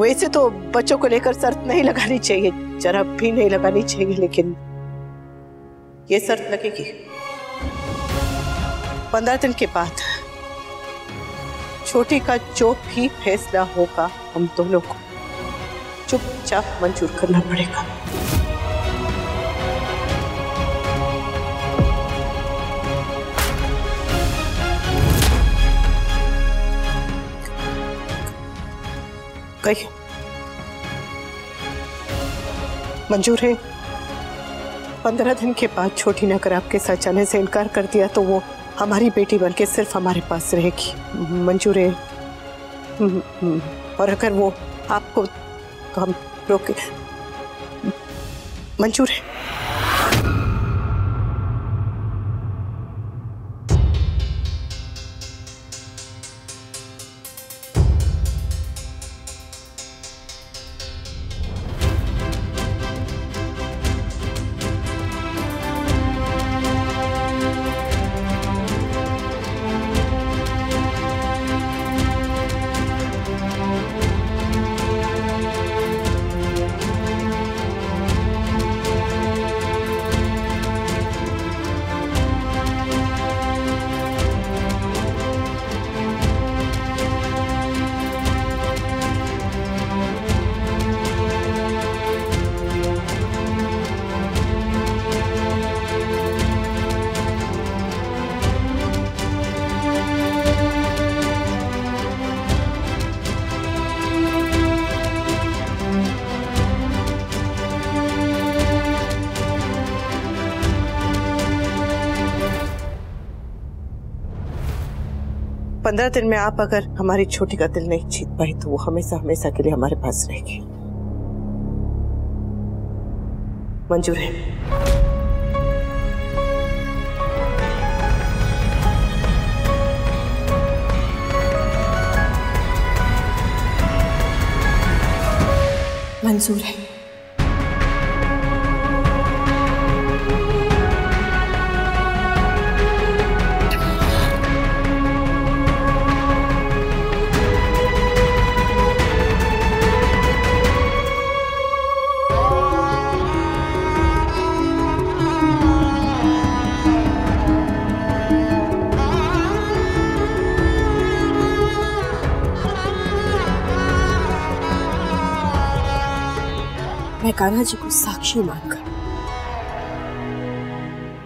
वैसे तो बच्चों को लेकर शर्त नहीं लगानी चाहिए, जरा भी नहीं लगानी चाहिए, लेकिन ये शर्त लगेगी 15 दिन के बाद छोटी का जो भी फैसला होगा हम दोनों को चुपचाप मंजूर करना पड़ेगा। कहिए, मंजूर है? 15 दिन के बाद छोटी ने अगर आपके साथ जाने से इनकार कर दिया तो वो हमारी बेटी बनके सिर्फ हमारे पास रहेगी। मंजूर है? और अगर वो आपको तो हम रोके। मंजूर है? पंद्रह दिन में आप अगर हमारी छोटी का दिल नहीं जीत पाई तो वो हमेशा हमेशा के लिए हमारे पास रहेगी। मंजूर है? मंजूर है। मैं कान्हा जी को साक्षी मानकर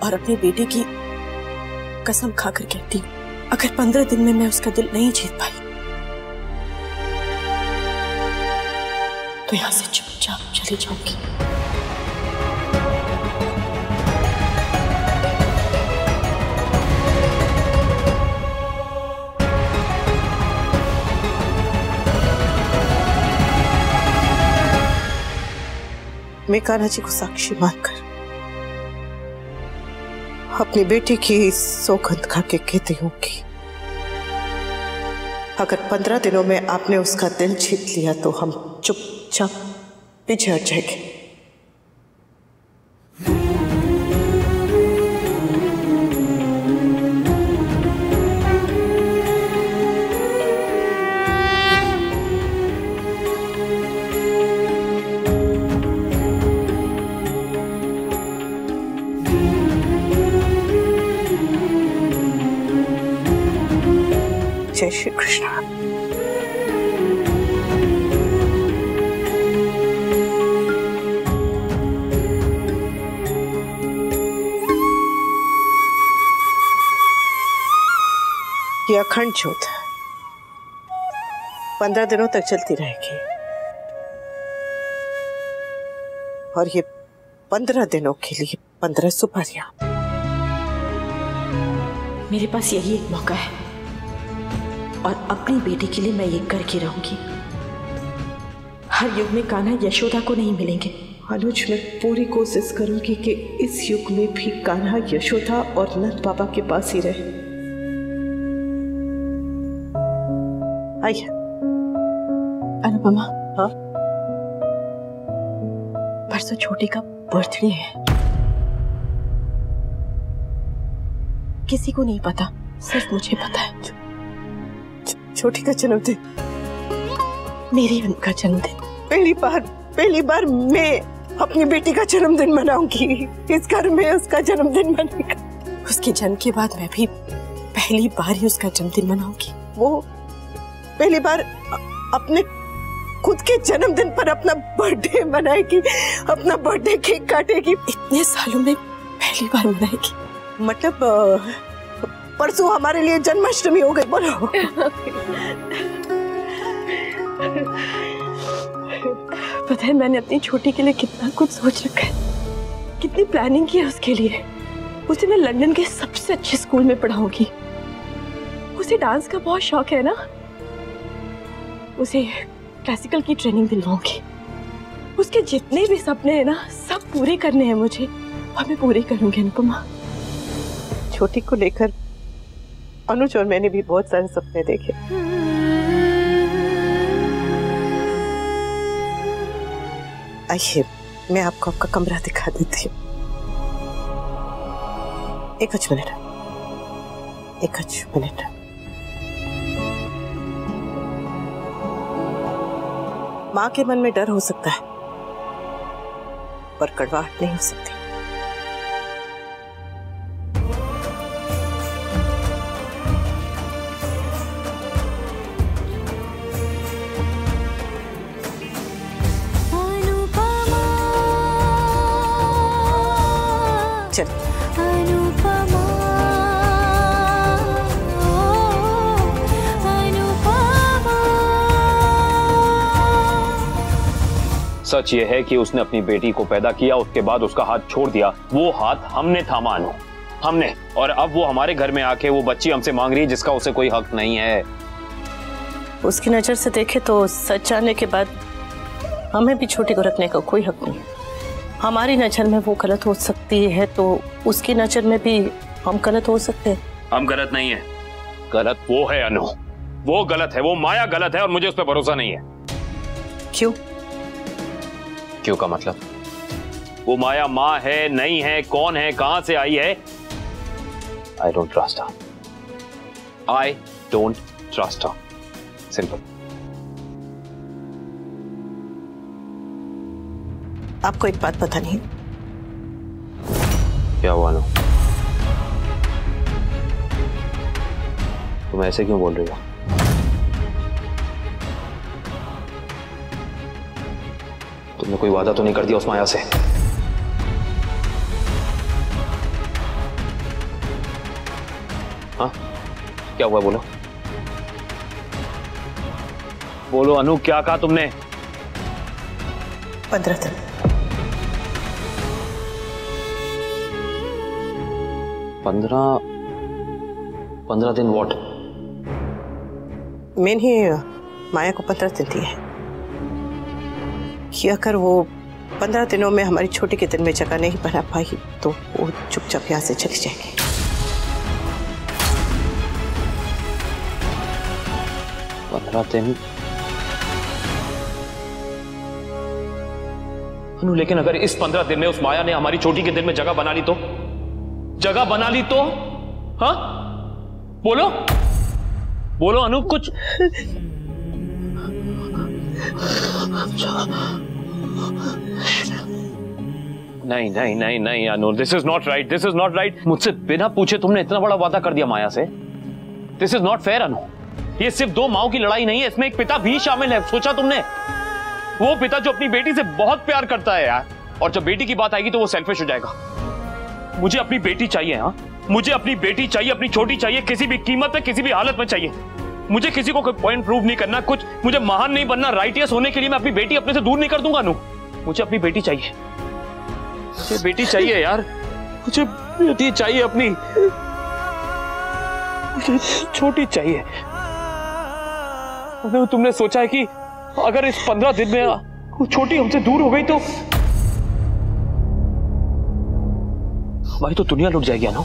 और अपने बेटे की कसम खाकर कहती हूँ, अगर 15 दिन में मैं उसका दिल नहीं जीत पाई तो यहां से चुपचाप चली जाऊंगी। मैं कान्हा जी को साक्षी मानकर अपनी बेटी की सौगंध खा के कहती हूँ कि अगर 15 दिनों में आपने उसका दिल जीत लिया तो हम चुपचाप पीछे हट जाएंगे। जय श्री कृष्ण। ये अखंड ज्योत 15 दिनों तक चलती रहेगी और ये 15 दिनों के लिए 15 सुपारियां। मेरे पास यही एक मौका है और अपनी बेटी के लिए मैं ये करके रहूंगी। हर युग में कान्हा यशोदा को नहीं मिलेंगे। अनुज, मैं पूरी कोशिश करूंगी कि इस युग में भी कान्हा यशोदा और नंद बाबा के पास ही रहे। आइए। अनुपमा। हाँ? परसों छोटी का बर्थडे है। किसी को नहीं पता, सिर्फ मुझे पता है। छोटी का जन्मदिन? मेरी उनका जन्मदिन। पहली बार मैं अपनी बेटी का जन्मदिन मनाऊंगी। इस घर में उसका जन्मदिन मनाएगा। उसके जन्म के बाद मैं भी पहली बार ही उसका जन्मदिन मनाऊंगी। वो पहली बार अपने खुद के जन्मदिन पर अपना बर्थडे मनाएगी, अपना बर्थडे केक काटेगी। इतने सालों में पहली बार मनाएगी। मतलब परसों हमारे लिए जन्माष्टमी हो गई। बोलो। पता है मैंने अपनी छोटी के लिए कितना कुछ सोच रखा है, कितनी प्लानिंग की है उसके लिए। उसे मैं लंदन के सबसे अच्छे स्कूल में पढ़ाऊंगी। उसे डांस का बहुत शौक है ना, उसे क्लासिकल की ट्रेनिंग दिलवाऊंगी। उसके जितने भी सपने हैं ना, सब पूरे करने हैं मुझे, और मैं पूरे करूंगी अनुपमा। छोटी को लेकर अनुज और मैंने भी बहुत सारे सपने देखे। आइए मैं आपको आपका कमरा दिखा देती हूँ। एक मिनट। माँ के मन में डर हो सकता है, पर कड़वाहट नहीं हो सकती। चल सच ये है कि उसने अपनी बेटी को पैदा किया, उसके बाद उसका हाथ छोड़ दिया। वो हाथ हमने थामा अनु, हमने। और अब वो हमारे घर में आके वो बच्ची हमसे मांग रही है जिसका उसे कोई हक नहीं है। उसकी नजर से देखे तो सच जानने के बाद हमें भी छोटी को रखने का कोई हक नहीं है। हमारी नजर में वो गलत हो सकती है तो उसकी नजर में भी हम गलत हो सकते हैं। हम गलत नहीं है, गलत वो है अनु, वो गलत है, वो माया गलत है, और मुझे उस पर भरोसा नहीं है। क्यों का मतलब? वो माया माँ है नहीं है, कौन है, कहां से आई है? I don't trust her. I don't trust her. Simple. आपको एक बात पता नहीं? क्या हुआ ना? तुम ऐसे क्यों बोल रही हो? तुमने कोई वादा तो नहीं कर दिया उस माया से? हाँ, क्या हुआ? बोलो बोलो अनु, क्या कहा तुमने? 15 दिन। 15 दिन वॉट? मैंने माया को 15 दिन दिए हैं कि अगर वो 15 दिनों में हमारी छोटी के दिन में जगह नहीं बना पाई तो वो चुपचाप यहाँ से चली जाएगी। अनु, लेकिन अगर इस 15 दिन में उस माया ने हमारी छोटी के दिल में जगह बना ली तो? हाँ बोलो बोलो अनु, कुछ नहीं नहीं नहीं नहीं Anu, this is not right, this is not right. मुझसे बिना पूछे तुमने इतना बड़ा वादा कर दिया माया से। दिस इज नॉट फेयर अनु। ये सिर्फ दो माओं की लड़ाई नहीं है, इसमें एक पिता भी शामिल है। सोचा तुमने? वो पिता जो अपनी बेटी से बहुत प्यार करता है यार, और जब बेटी की बात आएगी तो वो सेल्फिश हो जाएगा। मुझे अपनी बेटी चाहिए। हाँ, मुझे अपनी बेटी चाहिए, अपनी छोटी चाहिए, किसी भी कीमत पे, किसी भी हालत में चाहिए। मुझे किसी को कोई पॉइंट प्रूव नहीं करना, कुछ मुझे महान नहीं बनना। राइटियस होने के लिए मैं अपनी बेटी अपने से दूर नहीं कर दूंगा अनु। मुझे अपनी बेटी चाहिए, मुझे बेटी चाहिए यार, मुझे बेटी चाहिए अपनी, मुझे छोटी चाहिए। तुमने सोचा है कि अगर इस 15 दिन में वो छोटी हमसे दूर हो गई तो हमारी तो दुनिया लुट जाएगी अनु,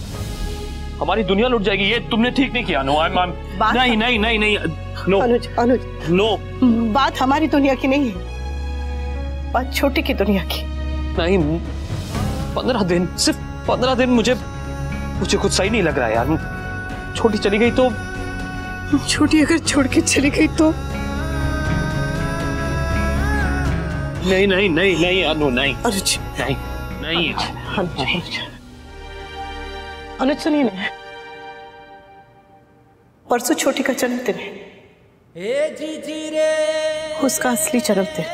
हमारी दुनिया लुट जाएगी। ये तुमने ठीक नहीं किया अनु। नहीं नहीं नहीं नहीं नो अनुज नो, बात हमारी दुनिया की नहीं है, बात छोटी की दुनिया की। नहीं, 15 दिन, सिर्फ 15 दिन मुझे कुछ सही नहीं लग रहा है यार। छोटी चली गई तो? छोटी अगर छोड़ के चली गई तो? नहीं नहीं नहीं नहीं अनु नहीं अनुज नहीं नहीं अनुज सुनिए ना, परसों छोटी का जन्मदिन है, उसका असली जन्मदिन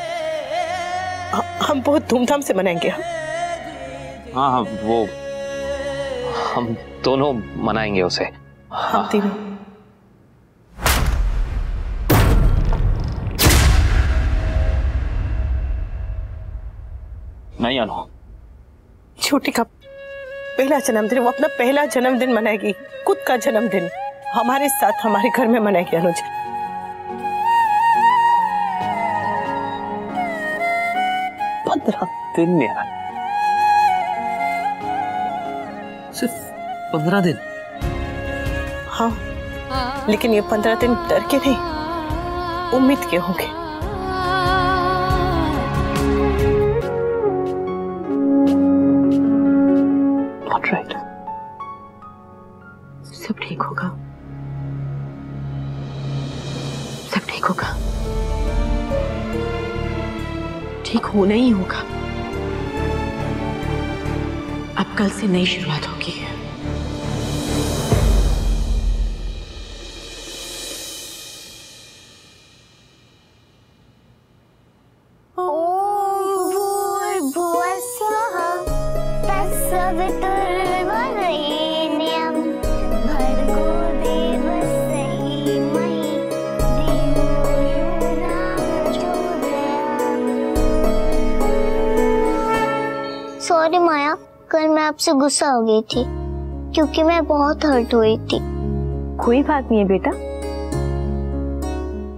हम बहुत धूमधाम से मनाएंगे। हाँ हाँ वो हम दोनों मनाएंगे उसे। हम तीनों। नहीं अनु, छोटी का पहला जन्मदिन, वो अपना पहला जन्मदिन मनाएगी, खुद का जन्मदिन हमारे साथ हमारे घर में मनाएगी। अनुज 15 दिन यार, सिर्फ 15 दिन। हाँ, लेकिन ये 15 दिन डर के नहीं, उम्मीद के होंगे। Right. सब ठीक होगा, सब ठीक होगा, ठीक होना ही होगा। अब कल से नई शुरुआत होगी। सॉरी माया, कल मैं आपसे गुस्सा हो गई थी क्योंकि मैं बहुत हर्ट हुई थी। कोई बात नहीं है बेटा,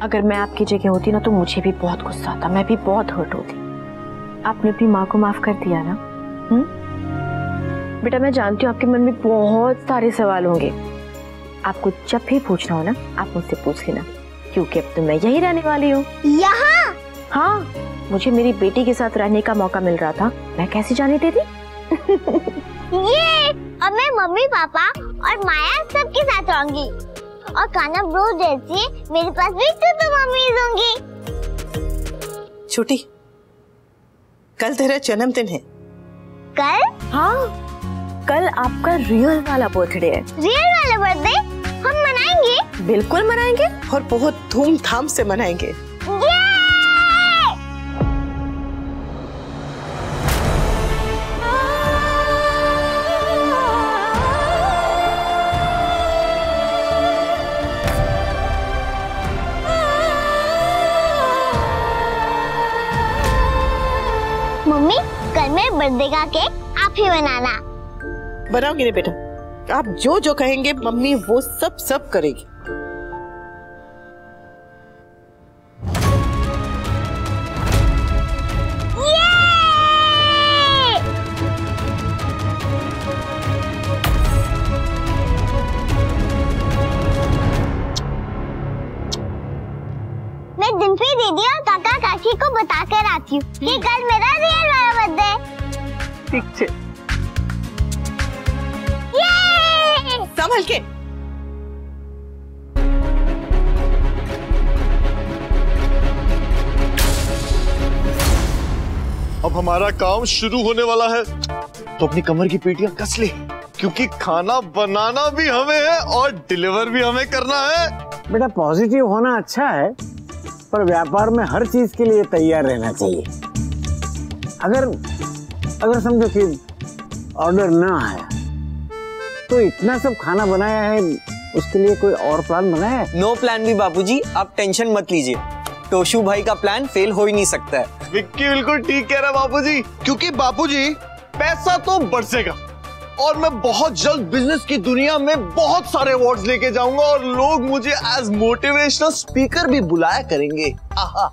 अगर मैं आपकी जगह होती ना तो मुझे भी बहुत गुस्सा आता, मैं भी बहुत हर्ट होती। आपने अपनी माँ को माफ कर दिया ना? बेटा मैं जानती हूँ आपके मन में बहुत सारे सवाल होंगे, आपको जब भी पूछना हो ना आप मुझसे पूछ लेना, क्योंकि अब तो मैं यही रहने वाली हूँ। यहाँ? हाँ, मुझे मेरी बेटी के साथ रहने का मौका मिल रहा था, मैं कैसे जाने देती? ये अब मैं मम्मी पापा और माया सबके साथ रहूंगी, और कान्हा ब्रो जैसी मेरे पास भी तो मम्मीज होंगी। छोटी, कल तेरा जन्मदिन है। कल? हाँ, कल आपका रियल वाला बर्थडे है। रियल वाला बर्थडे हम मनाएंगे? बिल्कुल मनाएंगे, और बहुत धूमधाम से मनाएंगे। मम्मी, कल मेरे बर्थडे का केक आप ही बनाना। बनाओगी ना बेटा, आप जो जो कहेंगे मम्मी वो सब सब करेगी। मैं डिम्पी दीदी और काका काकी को बता कर आती हूँ कि कल मेरा रियल वाला बर्थडे है। ठीक है, संभल के। अब हमारा काम शुरू होने वाला है, तो अपनी कमर की पेटियां कस ले, क्योंकि खाना बनाना भी हमें है और डिलीवर भी हमें करना है। बेटा पॉजिटिव होना अच्छा है, पर व्यापार में हर चीज के लिए तैयार रहना चाहिए। अगर समझो कि ऑर्डर ना आया तो इतना सब खाना बनाया है, उसके लिए कोई और प्लान बनाया है? नो प्लान भी बाबूजी, आप टेंशन मत लीजिए, टोशू भाई का प्लान फेल हो ही नहीं सकता है। विक्की बिल्कुल ठीक कह रहा है बाबूजी, क्योंकि बाबूजी पैसा तो बरसेगा और मैं बहुत जल्द बिजनेस की दुनिया में बहुत सारे अवार्ड्स लेके जाऊंगा और लोग मुझे एज मोटिवेशनल स्पीकर भी बुलाया करेंगे। आहा।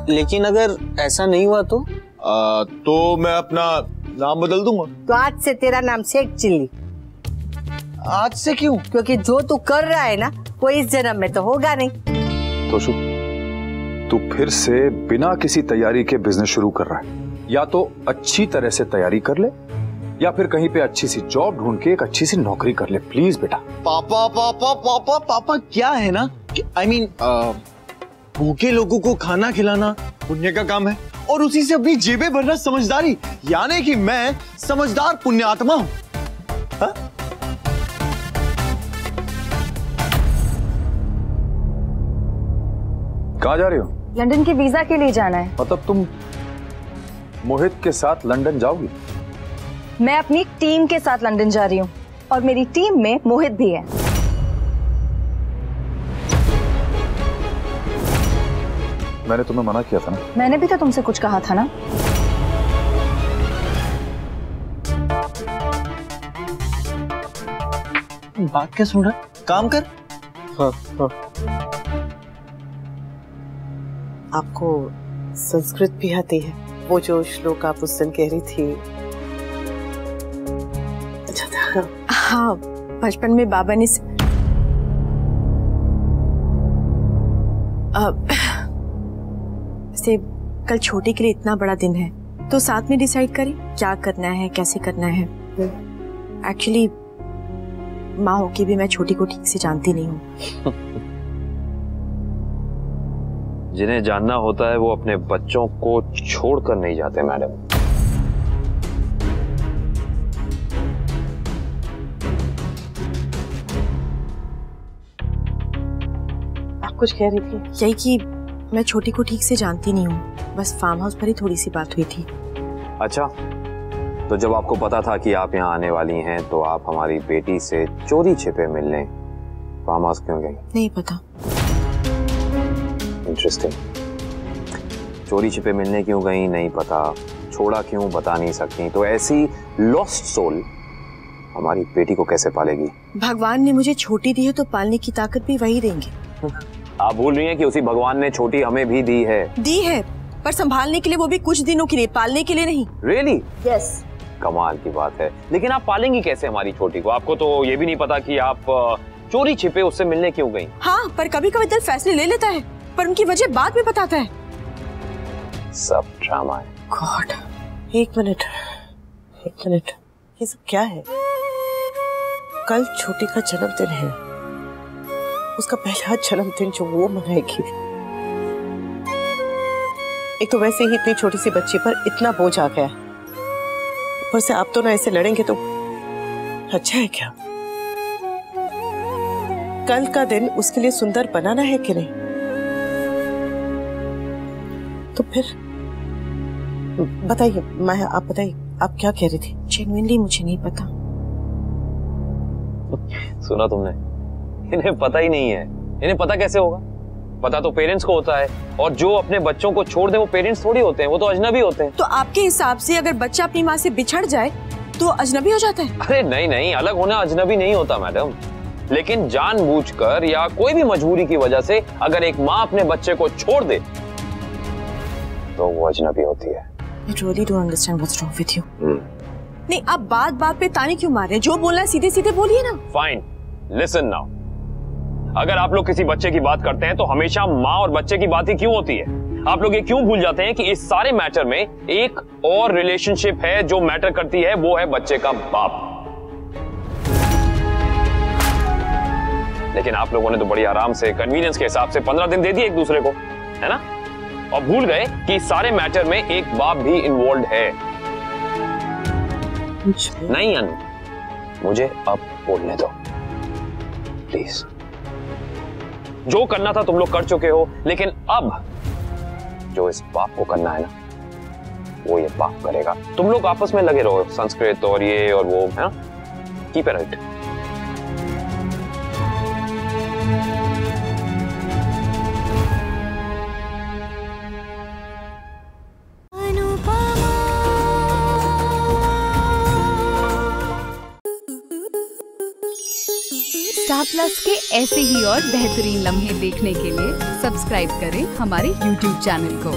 लेकिन अगर ऐसा नहीं हुआ तो मैं अपना नाम बदल दूंगा। तो आज से तेरा नाम शेख चिल्ली। आज से क्यों? क्योंकि जो तू कर रहा है ना वो इस जन्म में तो होगा नहीं। तोशु, तू फिर से बिना किसी तैयारी के बिजनेस शुरू कर रहा है। या तो अच्छी तरह से तैयारी कर ले या फिर कहीं पे अच्छी सी जॉब ढूंढ के एक अच्छी सी नौकरी कर ले, प्लीज बेटा। पापा पापा पापा पापा क्या है ना कि I mean, भूखे लोगों को खाना खिलाना पुण्य का काम है और उसी से अपनी जेबें भरना समझदारी, यानी कि मैं समझदार पुण्यात्मा हूं। कहाँ जा रही हो? लंदन के वीजा के लिए जाना है। मतलब तुम मोहित के साथ लंदन जाओगी? मैं अपनी टीम के साथ लंदन जा रही हूँ और मेरी टीम में मोहित भी है। मैंने तुम्हें मना किया था ना? मैंने भी तो तुमसे कुछ कहा था ना। बात क्या सुन रहा? काम कर। हाँ हाँ। आपको संस्कृत भी आती है? वो जो श्लोक आप उस दिन कह रही थी। अच्छा था। हाँ, बचपन में बाबा ने से कल छोटे के लिए इतना बड़ा दिन है तो साथ में डिसाइड करें क्या करना है, कैसे करना है। एक्चुअली माँ होके भी मैं छोटी को ठीक से जानती नहीं हूँ। जिन्हें जानना होता है वो अपने बच्चों को छोड़कर नहीं जाते मैडम। आप कुछ कह रही थी? यही कि मैं छोटी को ठीक से जानती नहीं हूँ, बस फार्म हाउस पर ही थोड़ी सी बात हुई थी। अच्छा, तो जब आपको पता था कि आप यहाँ आने वाली हैं तो आप हमारी बेटी से चोरी छिपे मिलने फार्म हाउस क्यों गई? नहीं पता। इंटरेस्टिंग। चोरी छिपे मिलने क्यों गई नहीं पता, छोड़ा क्यों बता नहीं सकती, तो ऐसी लॉस्ट सोल हमारी बेटी को कैसे पालेगी? भगवान ने मुझे छोटी दी है तो पालने की ताकत भी वही देंगे। आप भूल रही हैं कि उसी भगवान ने छोटी हमें भी दी है। दी है, पर संभालने के लिए, वो भी कुछ दिनों के लिए, पालने के लिए नहीं। Really? Yes. कमाल की बात है। लेकिन आप पालेंगी कैसे हमारी छोटी को? आपको तो ये भी नहीं पता कि आप चोरी छिपे उससे मिलने क्यों गई। हाँ, पर कभी कभी दिल फैसले ले लेता है, पर उनकी वजह बाद में बताता है। सब ड्रामा है। गॉड, एक मिनट, ये सब क्या है? कल छोटी का जन्मदिन है, उसका पहला जन्मदिन जो वो मनाएगी। एक तो वैसे ही इतनी छोटी सी बच्ची पर इतना बोझ आ गया, ऊपर से आप तो ना ऐसे लड़ेंगे तो अच्छा है क्या? कल का दिन उसके लिए सुंदर बनाना है कि नहीं? तो फिर बताइए माया, आप बताइए, आप क्या कह रही थी? जेन्युइनली मुझे नहीं पता। सुना तुमने? इन्हें पता ही नहीं है। इन्हें पता कैसे होगा? पता तो पेरेंट्स को होता है, और जो अपने बच्चों को छोड़ दे वो पेरेंट्स थोड़ी होते हैं, वो तो अजनबी होते हैं। तो आपके हिसाब से अगर बच्चा अपनी माँ से बिछड़ जाए तो अजनबी हो जाता है? अरे नहीं नहीं, अलग होना अजनबी नहीं होता मैडम, लेकिन जानबूझकर या कोई भी मजबूरी की वजह से अगर एक माँ अपने बच्चे को छोड़ दे तो वो अजनबी होती है। I really don't understand what's wrong with you. नहीं, आप बात बात पे ताने क्यों मार रहे हैं? जो बोलना है सीधे सीधे बोलिए ना। Fine, listen now. अगर आप लोग किसी बच्चे की बात करते हैं तो हमेशा माँ और बच्चे की बात ही क्यों होती है? आप लोग ये क्यों भूल जाते हैं कि इस सारे मैटर में एक और रिलेशनशिप है जो मैटर करती है, वो है बच्चे का बाप। लेकिन आप लोगों ने तो बड़ी आराम से कन्वीनियंस के हिसाब से 15 दिन दे दिए एक दूसरे को, है ना? और भूल गए कि इस सारे मैटर में एक बाप भी इन्वॉल्व है। नहीं अनु, मुझे अब बोलने दो प्लीज। जो करना था तुम लोग कर चुके हो, लेकिन अब जो इस बाप को करना है ना, वो ये बाप करेगा। तुम लोग आपस में लगे रहो, संस्कृत और ये और वो, है ना? Keep it right. Star plus के ऐसे ही और बेहतरीन लम्हे देखने के लिए सब्सक्राइब करें हमारे YouTube चैनल को।